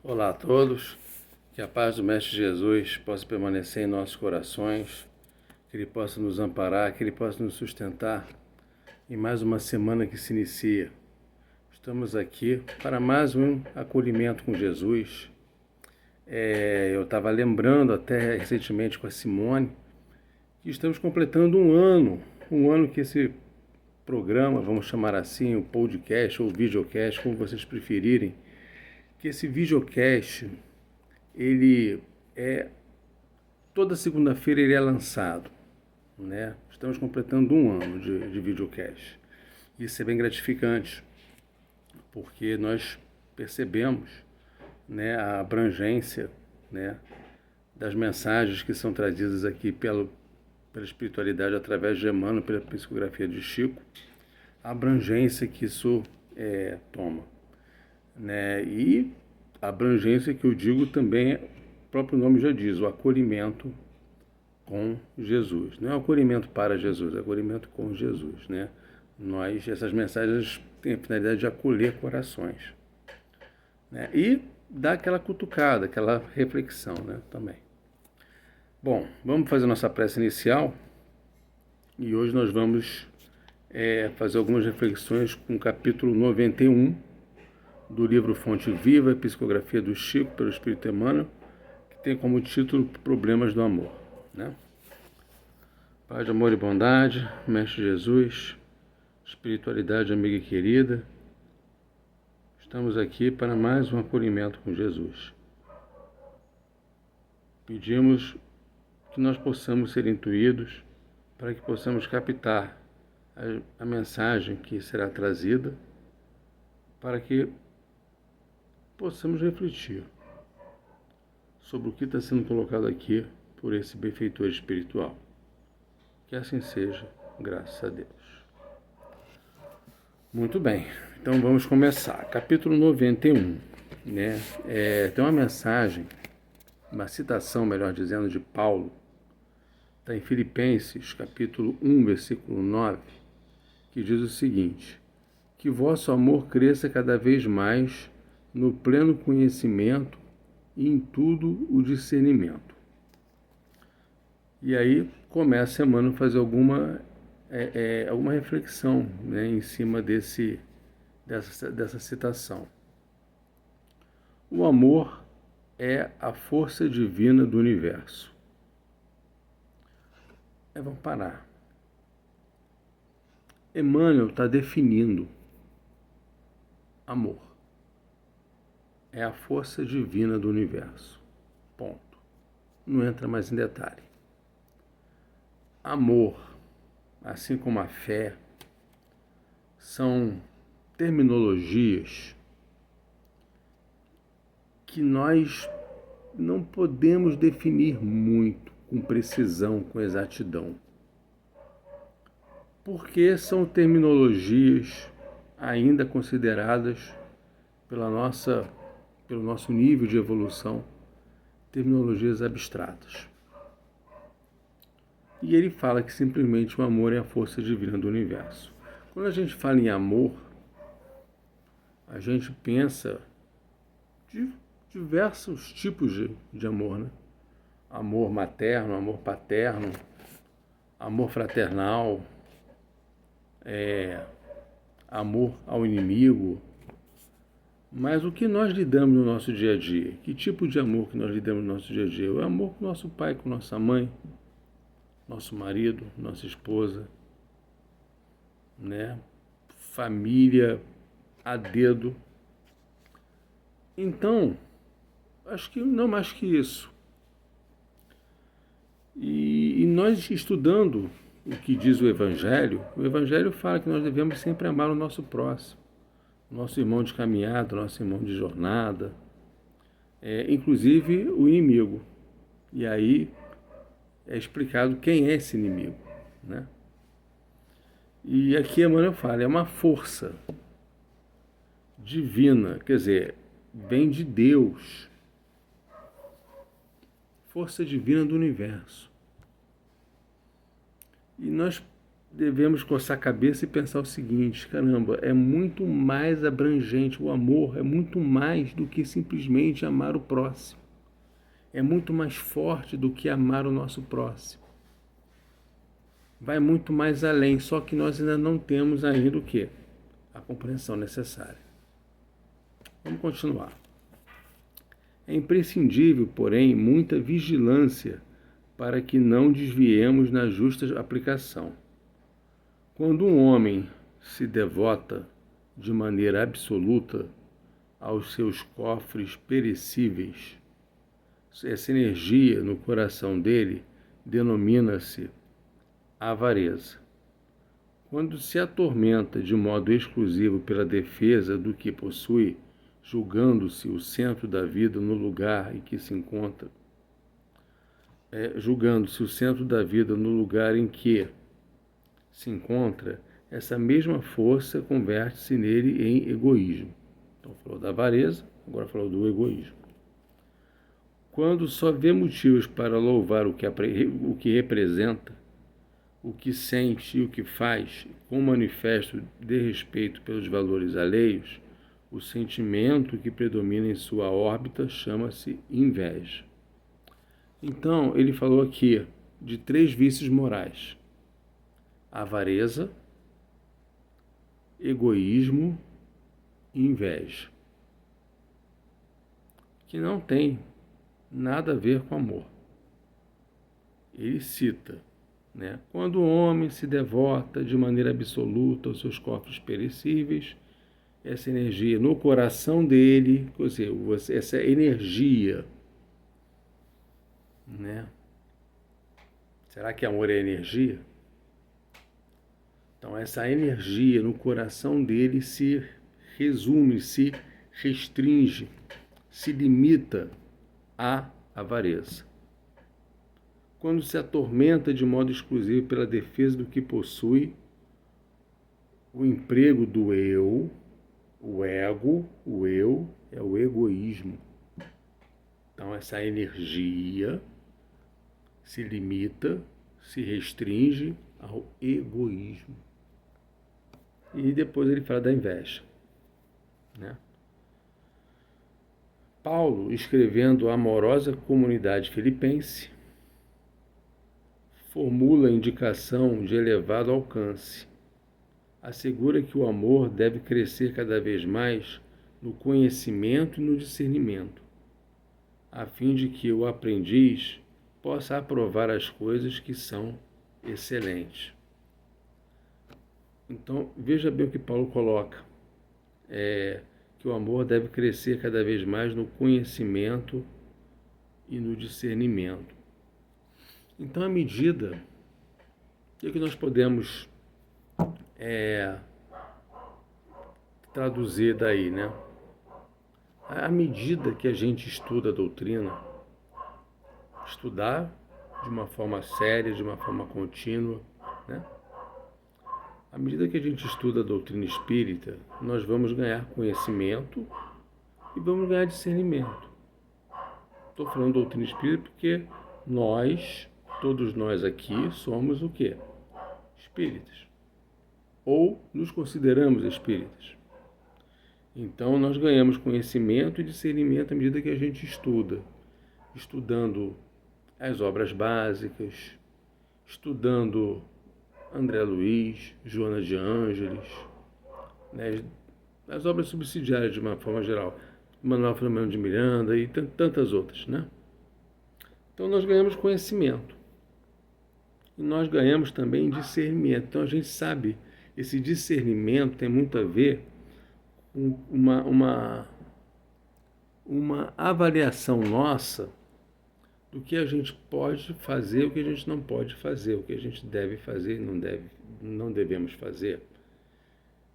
Olá a todos, que a paz do Mestre Jesus possa permanecer em nossos corações, que Ele possa nos amparar, que Ele possa nos sustentar em mais uma semana que se inicia. Estamos aqui para mais um acolhimento com Jesus. Eu estava lembrando até recentemente com a Simone que estamos completando um ano que esse programa, vamos chamar assim, o podcast ou videocast, como vocês preferirem, que esse videocast, ele é, toda segunda-feira ele é lançado, né? Estamos completando um ano de videocast. Isso é bem gratificante, porque nós percebemos, né, a abrangência, né, das mensagens que são trazidas aqui pela espiritualidade através de Emmanuel, pela psicografia de Chico, a abrangência que isso toma, né? E a abrangência que eu digo também, o próprio nome já diz, o acolhimento com Jesus. Não é o acolhimento para Jesus, é o acolhimento com Jesus, né? Essas mensagens têm a finalidade de acolher corações, né? E dar aquela cutucada, aquela reflexão, né, também. Bom, vamos fazer nossa prece inicial e hoje nós vamos fazer algumas reflexões com o capítulo 91 do livro Fonte Viva, Psicografia do Chico, pelo Espírito Emmanuel, que tem como título Problemas do Amor, né? Pai de amor e bondade, Mestre Jesus, espiritualidade amiga e querida, estamos aqui para mais um acolhimento com Jesus. Pedimos que nós possamos ser intuídos para que possamos captar a mensagem que será trazida, para que possamos refletir sobre o que está sendo colocado aqui por esse benfeitor espiritual. Que assim seja, graças a Deus. Muito bem, então vamos começar. Capítulo 91, né? Tem uma mensagem, uma citação, melhor dizendo, de Paulo, está em Filipenses, capítulo 1, versículo 9, que diz o seguinte: que vosso amor cresça cada vez mais no pleno conhecimento e em tudo o discernimento. E aí começa Emmanuel a fazer alguma reflexão, né, em cima dessa citação. O amor é a força divina do universo. Vamos parar. Emmanuel está definindo amor. É a força divina do universo. Ponto. Não entra mais em detalhe. Amor, assim como a fé, são terminologias que nós não podemos definir muito com precisão, com exatidão. Porque são terminologias ainda consideradas pelo nosso nível de evolução, terminologias abstratas. E ele fala que simplesmente o amor é a força divina do universo. Quando a gente fala em amor, a gente pensa de diversos tipos de amor, né? Amor materno, amor paterno, amor fraternal, amor ao inimigo. Mas o que nós lidamos no nosso dia a dia? Que tipo de amor que nós lidamos no nosso dia a dia? O amor com nosso pai, com nossa mãe, nosso marido, nossa esposa, né? Família a dedo. Então, acho que não mais que isso. E nós estudando o que diz o Evangelho fala que nós devemos sempre amar o nosso próximo, nosso irmão de caminhada, nosso irmão de jornada, inclusive o inimigo. E aí é explicado quem é esse inimigo, né? E aqui Emmanuel fala, é uma força divina, quer dizer, vem de Deus, força divina do universo. E nós devemos coçar a cabeça e pensar o seguinte: caramba, é muito mais abrangente, o amor é muito mais do que simplesmente amar o próximo. É muito mais forte do que amar o nosso próximo. Vai muito mais além, só que nós ainda não temos ainda o quê? A compreensão necessária. Vamos continuar. É imprescindível, porém, muita vigilância para que não desviemos na justa aplicação. Quando um homem se devota de maneira absoluta aos seus cofres perecíveis, essa energia no coração dele denomina-se avareza. Quando se atormenta de modo exclusivo pela defesa do que possui, julgando-se o centro da vida no lugar em que se encontra, julgando-se o centro da vida no lugar em que se encontra, essa mesma força converte-se nele em egoísmo. Então falou da avareza, agora falou do egoísmo. Quando só vê motivos para louvar o que representa, o que sente e o que faz, com manifesto desrespeito pelos valores alheios, o sentimento que predomina em sua órbita chama-se inveja. Então, ele falou aqui de 3 vícios morais: avareza, egoísmo e inveja, que não tem nada a ver com amor. Ele cita, né? Quando o homem se devota de maneira absoluta aos seus corpos perecíveis, essa energia no coração dele, quer dizer, essa energia, né? Será que amor é energia? Então, essa energia no coração dele se resume, se restringe, se limita à avareza. Quando se atormenta de modo exclusivo pela defesa do que possui, o emprego do eu, o ego, o eu, é o egoísmo. Então, essa energia se limita, se restringe ao egoísmo. E depois ele fala da inveja, né? Paulo, escrevendo à amorosa comunidade filipense, formula a indicação de elevado alcance. Assegura que o amor deve crescer cada vez mais no conhecimento e no discernimento, a fim de que o aprendiz possa aprovar as coisas que são excelentes. Então, veja bem o que Paulo coloca, que o amor deve crescer cada vez mais no conhecimento e no discernimento. Então, à medida, o que nós podemos traduzir daí, né? À medida que a gente estuda a doutrina, estudar de uma forma séria, de uma forma contínua, né? À medida que a gente estuda a doutrina espírita, nós vamos ganhar conhecimento e vamos ganhar discernimento. Estou falando doutrina espírita porque todos nós aqui, somos o quê? Espíritas. Ou nos consideramos espíritas. Então, nós ganhamos conhecimento e discernimento à medida que a gente estuda. Estudando as obras básicas, estudando André Luiz, Joana de Ângeles, né, as obras subsidiárias de uma forma geral, Manuel Filomeno de Miranda e tantas outras, né? Então nós ganhamos conhecimento e nós ganhamos também discernimento. Então a gente sabe, esse discernimento tem muito a ver com uma avaliação nossa do que a gente pode fazer, o que a gente não pode fazer, o que a gente deve fazer e não devemos fazer.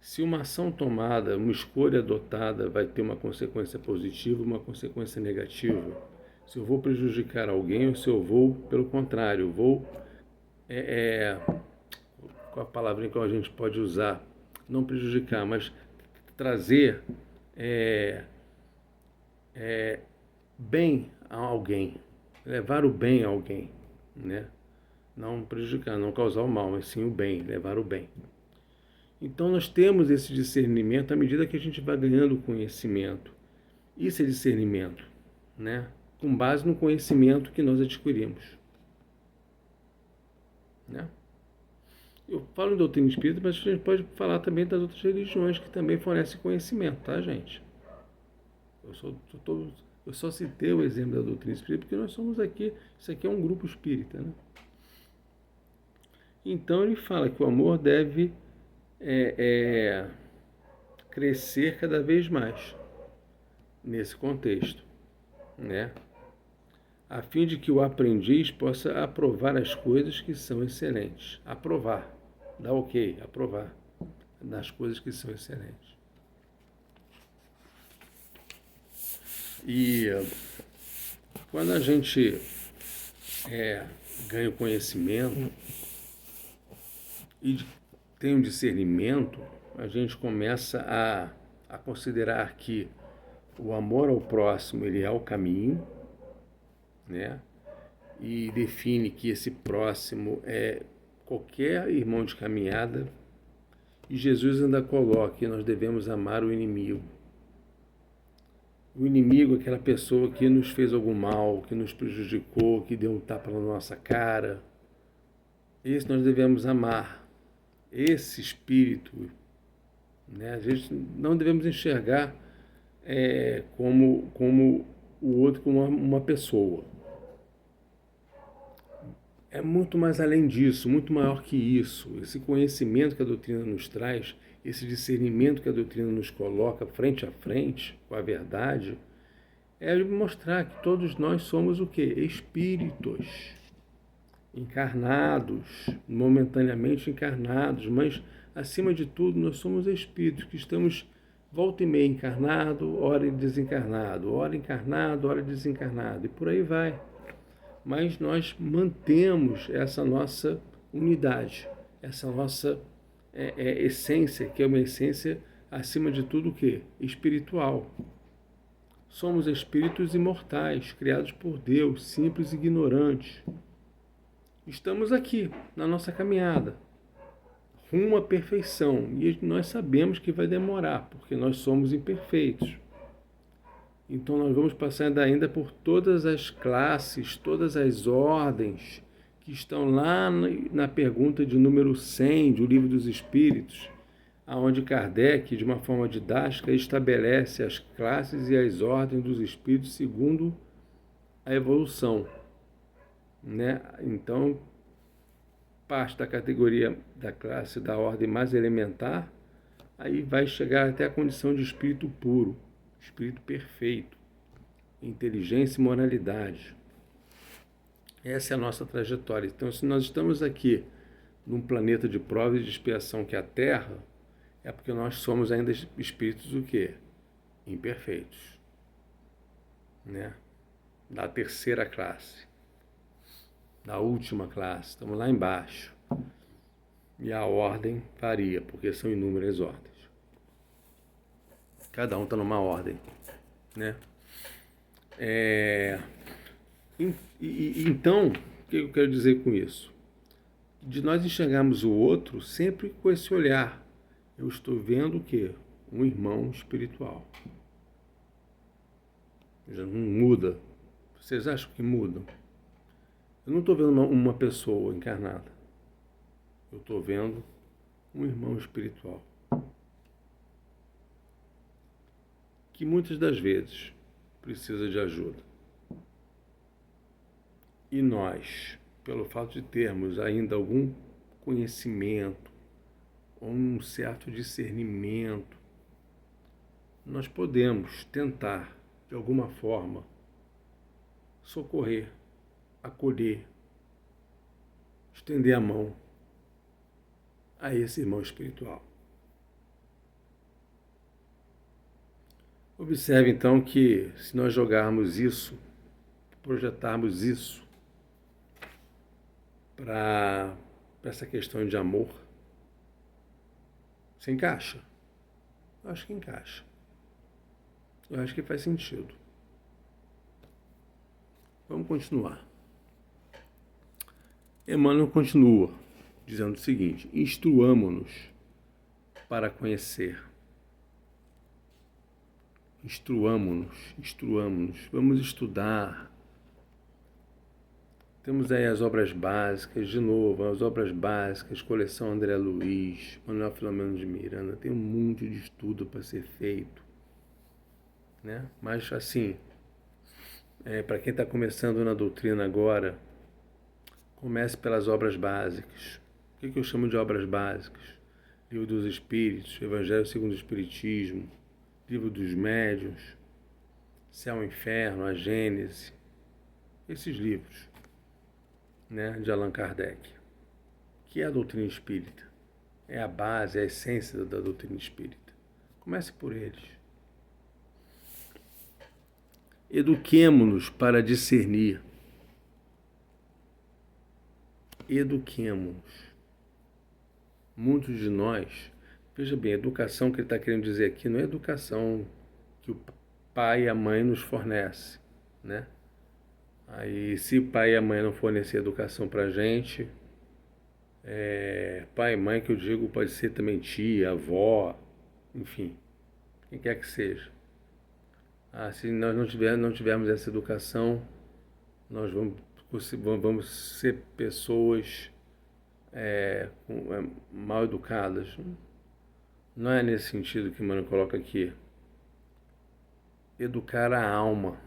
Se uma ação tomada, uma escolha adotada vai ter uma consequência positiva, uma consequência negativa, se eu vou prejudicar alguém ou se eu vou, pelo contrário, qual a palavra que a gente pode usar? Não prejudicar, mas trazer bem a alguém, levar o bem a alguém, né? não prejudicar, não causar o mal, mas sim o bem, levar o bem. Então nós temos esse discernimento à medida que a gente vai ganhando conhecimento. Isso é discernimento, né? Com base no conhecimento que nós adquirimos, né? Eu falo em doutrina espírita, mas a gente pode falar também das outras religiões que também fornecem conhecimento, tá, gente? Eu só citei o exemplo da doutrina espírita porque nós somos aqui, isso aqui é um grupo espírita, né? Então ele fala que o amor deve crescer cada vez mais nesse contexto, né? A fim de que o aprendiz possa aprovar as coisas que são excelentes. Aprovar, dá ok, aprovar nas coisas que são excelentes. E quando a gente ganha o conhecimento e tem um discernimento, a gente começa a considerar que o amor ao próximo ele é o caminho, né? E define que esse próximo é qualquer irmão de caminhada. E Jesus ainda coloca que nós devemos amar o inimigo. O inimigo é aquela pessoa que nos fez algum mal, que nos prejudicou, que deu um tapa na nossa cara. Esse nós devemos amar. Esse espírito, né? A gente não devemos enxergar como o outro como uma pessoa. É muito mais além disso, muito maior que isso. Esse conhecimento que a doutrina nos traz, esse discernimento que a doutrina nos coloca frente a frente com a verdade, é mostrar que todos nós somos o quê? Espíritos encarnados, momentaneamente encarnados, mas acima de tudo nós somos espíritos que estamos volta e meia encarnado, hora desencarnado, hora encarnado, hora desencarnado, e por aí vai. Mas nós mantemos essa nossa unidade, essa nossa essência, que é uma essência, acima de tudo, o quê? Espiritual. Somos espíritos imortais, criados por Deus, simples e ignorantes. Estamos aqui, na nossa caminhada, rumo à perfeição, e nós sabemos que vai demorar, porque nós somos imperfeitos. Então nós vamos passar ainda por todas as classes, todas as ordens que estão lá na pergunta de número 100 do Livro dos Espíritos, aonde Kardec, de uma forma didática, estabelece as classes e as ordens dos espíritos segundo a evolução, né? Então, parte da categoria da classe da ordem mais elementar, aí vai chegar até a condição de espírito puro, espírito perfeito, inteligência e moralidade. Essa é a nossa trajetória. Então, se nós estamos aqui num planeta de prova e de expiação que é a Terra, é porque nós somos ainda espíritos o quê? Imperfeitos, né? Da terceira classe, da última classe, estamos lá embaixo. E a ordem varia, porque são inúmeras ordens. Cada um está numa ordem, né? Então, o que eu quero dizer com isso? De nós enxergarmos o outro sempre com esse olhar. Eu estou vendo o quê? Um irmão espiritual. Já não muda. Vocês acham que mudam? Eu não estou vendo uma pessoa encarnada. Eu estou vendo um irmão espiritual. Que muitas das vezes precisa de ajuda. E nós, pelo fato de termos ainda algum conhecimento, ou um certo discernimento, nós podemos tentar, de alguma forma, socorrer, acolher, estender a mão a esse irmão espiritual. Observe então que se nós jogarmos isso, projetarmos isso para essa questão de amor, se encaixa? Eu acho que encaixa. Eu acho que faz sentido. Vamos continuar. Emmanuel continua dizendo o seguinte: instruamo-nos para conhecer. Instruamo-nos, vamos estudar. Temos aí as obras básicas, de novo, as obras básicas, coleção André Luiz, Manuel Filomeno de Miranda, tem um monte de estudo para ser feito, né? Mas assim, para quem está começando na doutrina agora, comece pelas obras básicas. O que eu chamo de obras básicas? Livro dos Espíritos, Evangelho segundo o Espiritismo, Livro dos Médiuns, Céu e Inferno, a Gênese, esses livros, né, de Allan Kardec, que é a doutrina espírita, é a base, é a essência da doutrina espírita. Comece por eles. Eduquemo-nos para discernir. Eduquemo-nos. Muitos de nós, veja bem, a educação que ele está querendo dizer aqui não é educação que o pai e a mãe nos fornecem, né? Aí, se o pai e a mãe não fornecer educação para a gente, pai e mãe que eu digo pode ser também tia, avó, enfim, quem quer que seja. Se nós não tivermos essa educação, nós vamos ser pessoas mal educadas. Não é nesse sentido que o Mano coloca aqui. Educar a alma.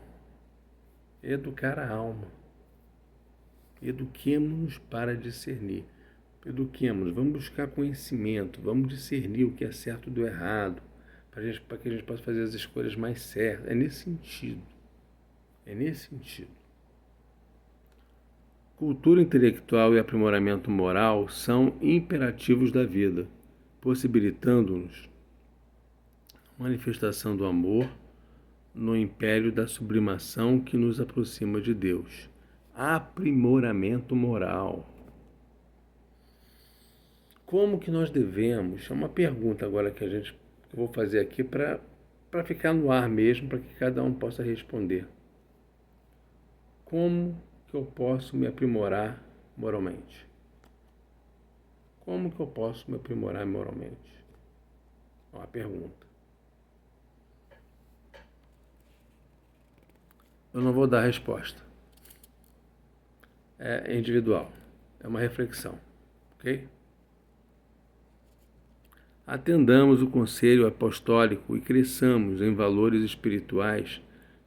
Educar a alma. Eduquemo-nos para discernir. Eduquemo-nos, vamos buscar conhecimento, vamos discernir o que é certo do errado, para que a gente possa fazer as escolhas mais certas. É nesse sentido. É nesse sentido. Cultura intelectual e aprimoramento moral são imperativos da vida, possibilitando-nos a manifestação do amor no império da sublimação que nos aproxima de Deus. Aprimoramento moral. Como que nós devemos? É uma pergunta agora que eu vou fazer aqui para ficar no ar mesmo, para que cada um possa responder. Como que eu posso me aprimorar moralmente? Como que eu posso me aprimorar moralmente? É uma pergunta. Eu não vou dar a resposta. É individual. É uma reflexão. Ok? Atendamos o conselho apostólico e cresçamos em valores espirituais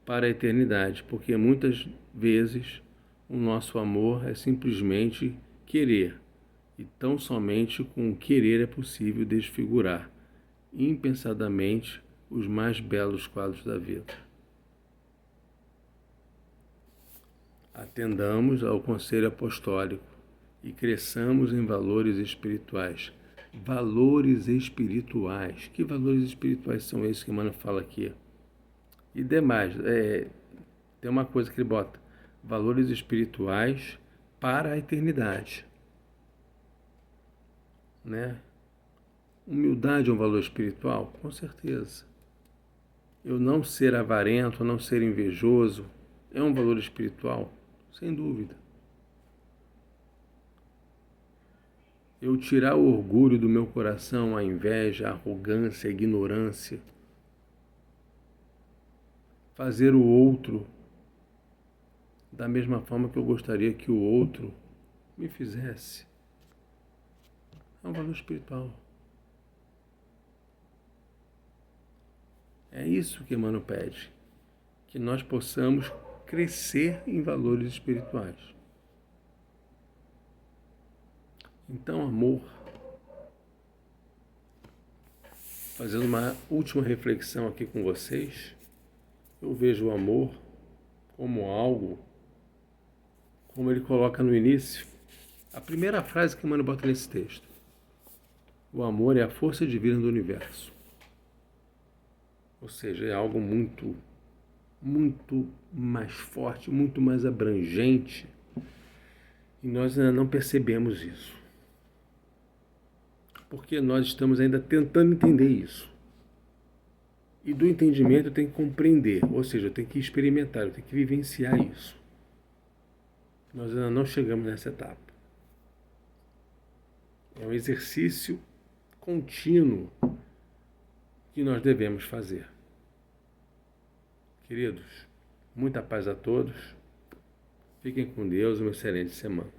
para a eternidade, porque muitas vezes o nosso amor é simplesmente querer, e tão somente com o querer é possível desfigurar impensadamente os mais belos quadros da vida. Atendamos ao conselho apostólico e cresçamos em valores espirituais. Valores espirituais. Que valores espirituais são esses que o Mano fala aqui? E demais, tem uma coisa que ele bota: valores espirituais para a eternidade. Né? Humildade é um valor espiritual? Com certeza. Eu não ser avarento, não ser invejoso, é um valor espiritual? Sem dúvida. Eu tirar o orgulho do meu coração, a inveja, a arrogância, a ignorância. Fazer o outro da mesma forma que eu gostaria que o outro me fizesse. É um valor espiritual. É isso que Emmanuel pede. Que nós possamos crescer em valores espirituais. Então, amor. Fazendo uma última reflexão aqui com vocês, eu vejo o amor como algo, como ele coloca no início, a primeira frase que Emmanuel bota nesse texto. O amor é a força divina do universo. Ou seja, é algo muito, muito mais forte, muito mais abrangente, e nós ainda não percebemos isso. Porque nós estamos ainda tentando entender isso. E do entendimento eu tenho que compreender, ou seja, eu tenho que experimentar, eu tenho que vivenciar isso. Nós ainda não chegamos nessa etapa. É um exercício contínuo que nós devemos fazer. Queridos, muita paz a todos. Fiquem com Deus, uma excelente semana.